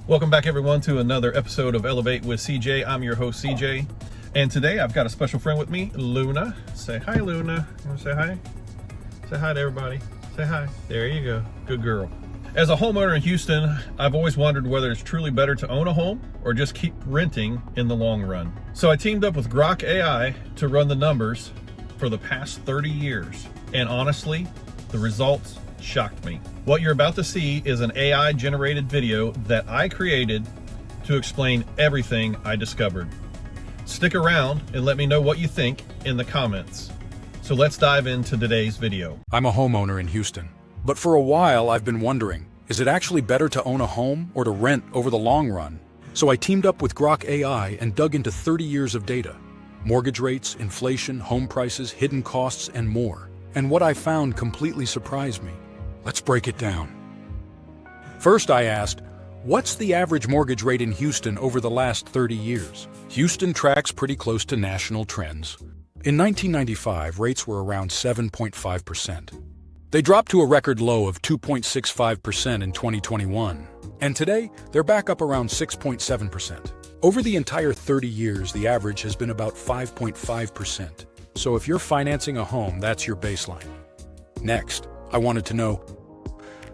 Welcome back, everyone, to another episode of Elevate with CJ. I'm your host, CJ, and today I've got a special friend with me, Luna. Say hi, Luna. You want to say hi? Say hi to everybody. Say hi. There you go. Good girl. As a homeowner in Houston, I've always wondered whether it's truly better to own a home or just keep renting in the long run. So I teamed up with Grok AI to run the numbers for the past 30 years. And honestly, the results shocked me. What you're about to see is an AI generated video that I created to explain everything I discovered. Stick around and let me know what you think in the comments. So let's dive into today's video. I'm a homeowner in Houston, but for a while I've been wondering, is it actually better to own a home or to rent over the long run? So I teamed up with Grok AI and dug into 30 years of data. Mortgage rates, inflation, home prices, hidden costs, and more. And what I found completely surprised me. Let's break it down. First, I asked, what's the average mortgage rate in Houston over the last 30 years? Houston tracks pretty close to national trends. In 1995, rates were around 7.5%. They dropped to a record low of 2.65% in 2021. And today, they're back up around 6.7%. Over the entire 30 years, the average has been about 5.5%. So if you're financing a home, that's your baseline. Next, I wanted to know,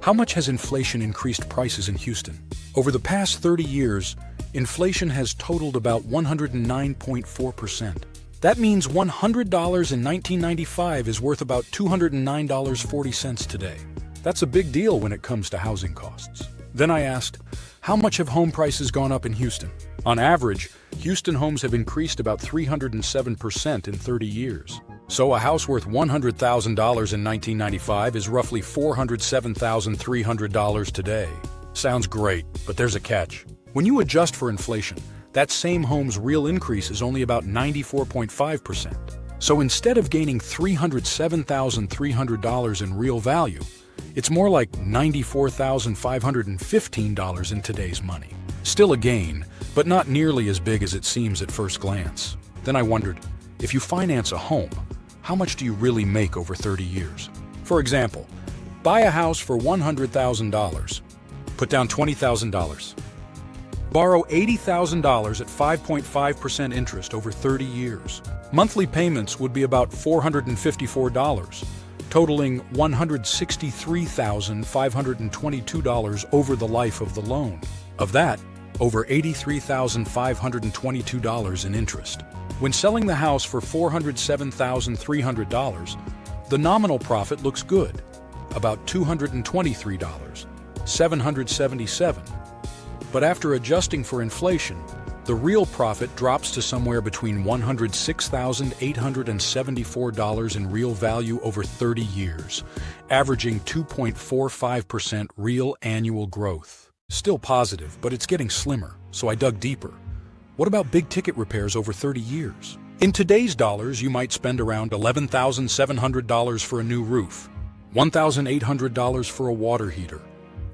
how much has inflation increased prices in Houston? Over the past 30 years, inflation has totaled about 109.4%. That means $100 in 1995 is worth about $209.40 today. That's a big deal when it comes to housing costs. Then I asked, how much have home prices gone up in Houston? On average, Houston homes have increased about 307% in 30 years. So a house worth $100,000 in 1995 is roughly $407,300 today. Sounds great, but there's a catch. When you adjust for inflation, that same home's real increase is only about 94.5%. So instead of gaining $307,300 in real value, it's more like $94,515 in today's money. Still a gain, but not nearly as big as it seems at first glance. Then I wondered, if you finance a home, how much do you really make over 30 years? For example, buy a house for $100,000. Put down $20,000. Borrow $80,000 at 5.5% interest over 30 years. Monthly payments would be about $454, totaling $163,522 over the life of the loan. Of that, over $83,522 in interest. When selling the house for $407,300, the nominal profit looks good, about $223, $777. But after adjusting for inflation, the real profit drops to somewhere between $106,874 in real value over 30 years, averaging 2.45% real annual growth. Still positive, but it's getting slimmer, so I dug deeper. What about big-ticket repairs over 30 years? In today's dollars, you might spend around $11,700 for a new roof, $1,800 for a water heater,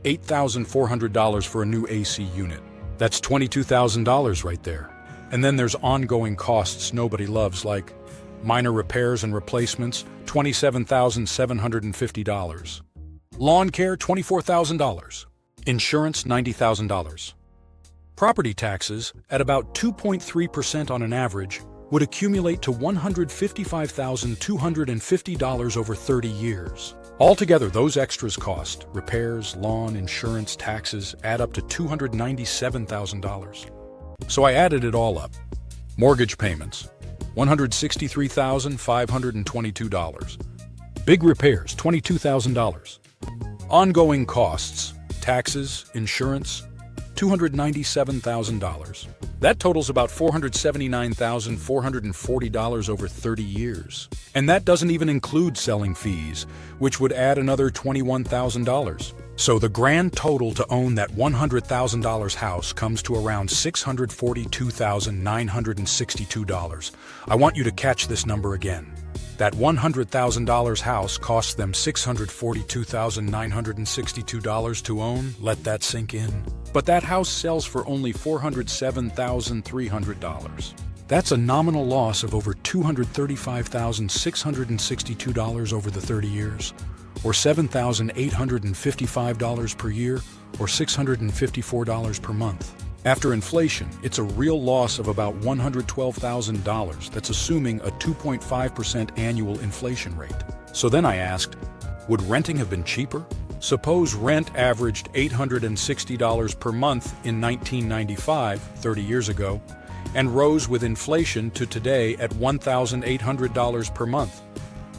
$8,400 for a new AC unit. That's $22,000 right there. And then there's ongoing costs nobody loves, like minor repairs and replacements, $27,750. Lawn care, $24,000. Insurance, $90,000. Property taxes, at about 2.3% on an average, would accumulate to $155,250 over 30 years. Altogether, those extras cost, repairs, lawn, insurance, taxes, add up to $297,000. So I added it all up. Mortgage payments, $163,522. Big repairs, $22,000. Ongoing costs, taxes, insurance, $297,000. That totals about $479,440 over 30 years. And that doesn't even include selling fees, which would add another $21,000. So the grand total to own that $100,000 house comes to around $642,962. I want you to catch this number again. That $100,000 house costs them $642,962 to own. Let that sink in. But that house sells for only $407,300. That's a nominal loss of over $235,662 over the 30 years. or $7,855 per year, or $654 per month. After inflation, it's a real loss of about $112,000. That's assuming a 2.5% annual inflation rate. So then I asked, would renting have been cheaper? Suppose rent averaged $860 per month in 1995, 30 years ago, and rose with inflation to today at $1,800 per month.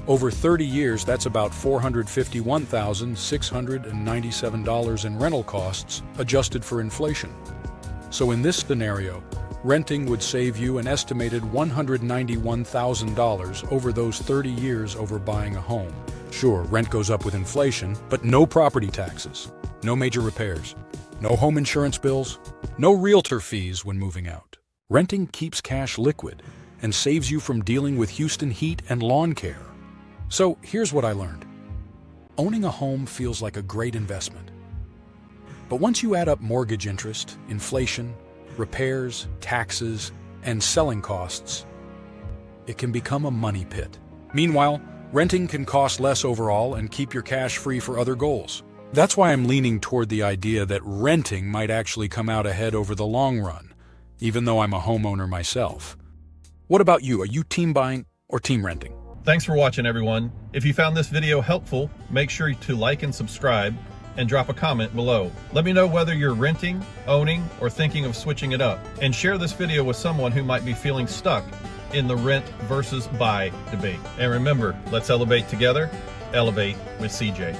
Over 30 years, that's about $451,697 in rental costs, adjusted for inflation. So in this scenario, renting would save you an estimated $191,000 over those 30 years over buying a home. Sure, rent goes up with inflation, but no property taxes, no major repairs, no home insurance bills, no realtor fees when moving out. Renting keeps cash liquid and saves you from dealing with Houston heat and lawn care. So here's what I learned. Owning a home feels like a great investment. But once you add up mortgage interest, inflation, repairs, taxes, and selling costs, it can become a money pit. Meanwhile, renting can cost less overall and keep your cash free for other goals. That's why I'm leaning toward the idea that renting might actually come out ahead over the long run, even though I'm a homeowner myself. What about you? Are you team buying or team renting? Thanks for watching, everyone. If you found this video helpful, make sure to like and subscribe and drop a comment below. Let me know whether you're renting, owning, or thinking of switching it up. And share this video with someone who might be feeling stuck in the rent versus buy debate. And remember, let's elevate together. Elevate with CJ.